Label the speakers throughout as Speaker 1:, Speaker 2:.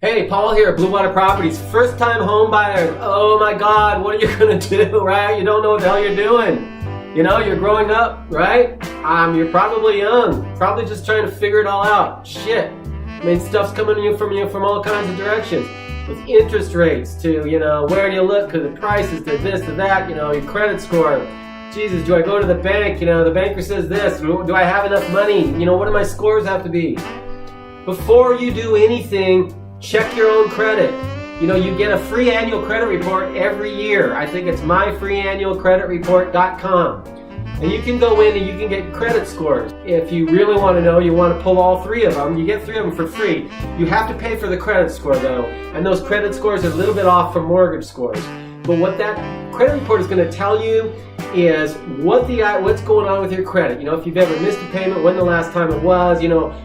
Speaker 1: Hey, Paul here, Blue Water Properties, first time home buyer. Oh my God, what are you gonna do, right? You don't know what the hell you're doing. You know, you're growing up, right? You're probably young, probably just trying to figure it all out. Shit, I mean, stuff's coming to you from all kinds of directions. With interest rates to, where do you look, to the prices, to this, to that, your credit score. Jesus, do I go to the bank? The banker says this. Do I have enough money? What do my scores have to be? Before you do anything, check your own credit. You get a free annual credit report every year. I think it's myfreeannualcreditreport.com. And you can go in and you can get credit scores. If you really want to know, you want to pull all three of them, you get 3 of them for free. You have to pay for the credit score though. And those credit scores are a little bit off from mortgage scores. But what that credit report is going to tell you is what's going on with your credit. If you've ever missed a payment, when the last time it was,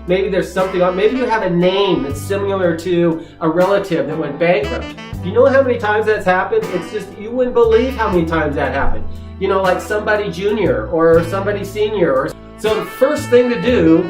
Speaker 1: maybe there's something on, maybe you have a name that's similar to a relative that went bankrupt. Do you know how many times that's happened? It's just, you wouldn't believe how many times that happened. Like somebody junior or somebody senior. So the first thing to do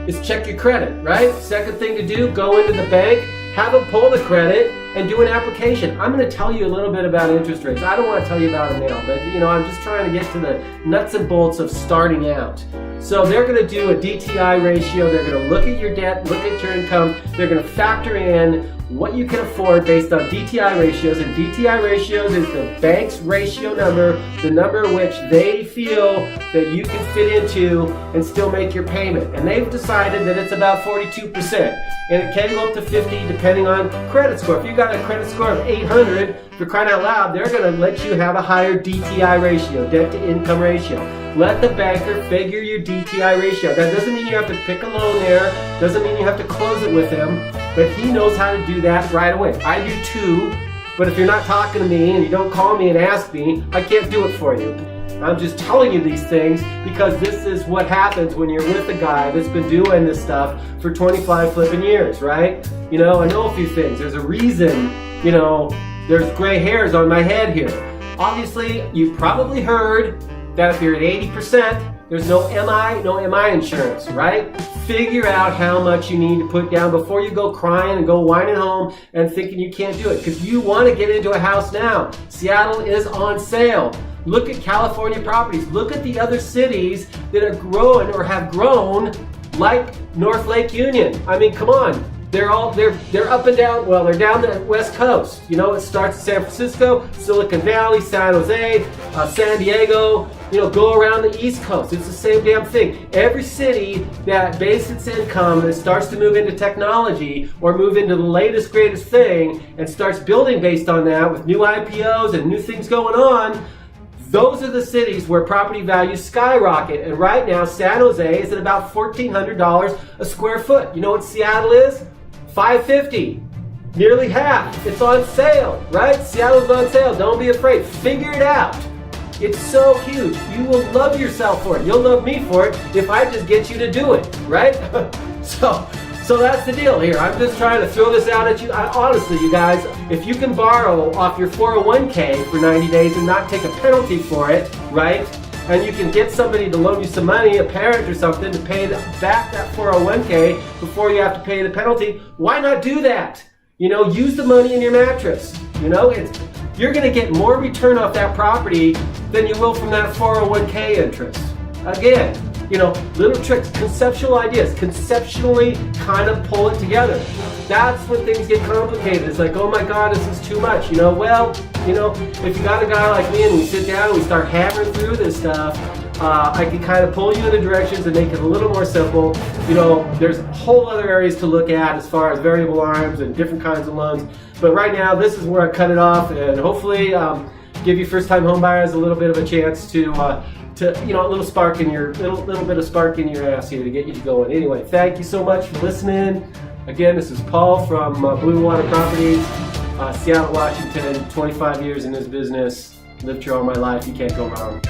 Speaker 1: is check your credit, right? Second thing to do, go into the bank, have them pull the credit and do an application. I'm going to tell you a little bit about interest rates. I don't want to tell you about them now, but I'm just trying to get to the nuts and bolts of starting out. So they're going to do a DTI ratio. They're going to look at your debt, look at your income. They're going to factor in what you can afford based on DTI ratios. And DTI ratios is the bank's ratio number, the number which they feel that you can fit into and still make your payment. And they've decided that it's about 42%. And it can go up to 50 depending on credit score. If you got a credit score of 800, for crying out loud, they're going to let you have a higher DTI ratio, debt to income ratio. Let the banker figure your DTI ratio. That doesn't mean you have to pick a loan there, doesn't mean you have to close it with him, but he knows how to do that right away. I do too, but if you're not talking to me and you don't call me and ask me, I can't do it for you. I'm just telling you these things because this is what happens when you're with a guy that's been doing this stuff for 25 flipping years, right? I know a few things. There's a reason, there's gray hairs on my head here. Obviously, you probably heard that if you're at 80%, there's no MI insurance, right? Figure out how much you need to put down before you go crying and go whining home and thinking you can't do it. Because you want to get into a house now. Seattle is on sale. Look at California properties. Look at the other cities that are growing or have grown like North Lake Union. I mean, come on. They're up and down, well, they're down the West Coast. It starts in San Francisco, Silicon Valley, San Jose, San Diego, go around the East Coast. It's the same damn thing. Every city that bases its income and starts to move into technology or move into the latest, greatest thing and starts building based on that with new IPOs and new things going on, those are the cities where property values skyrocket. And right now, San Jose is at about $1,400 a square foot. You know what Seattle is? $550. Nearly half. It's on sale, right? Seattle's on sale. Don't be afraid. Figure it out. It's so huge. You will love yourself for it. You'll love me for it if I just get you to do it, right? So that's the deal here. I'm just trying to throw this out at you. Honestly, you guys, if you can borrow off your 401k for 90 days and not take a penalty for it, right? And you can get somebody to loan you some money, a parent or something, to pay back that 401k before you have to pay the penalty, why not do that? Use the money in your mattress. You're going to get more return off that property than you will from that 401k interest. Again, little tricks, conceptual ideas, conceptually kind of pull it together. That's when things get complicated. It's like, oh my God, this is too much. If you got a guy like me and we sit down and we start hammering through this stuff, I can kind of pull you in the directions and make it a little more simple. There's whole other areas to look at as far as variable arms and different kinds of loans. But right now, this is where I cut it off and hopefully give you first-time home buyers a little bit of a chance to a little spark in your little bit of spark in your ass here to get you going. Anyway, thank you so much for listening. Again, this is Paul from Blue Water Properties, Seattle, Washington. 25 years in this business. Lived here all my life. You can't go wrong.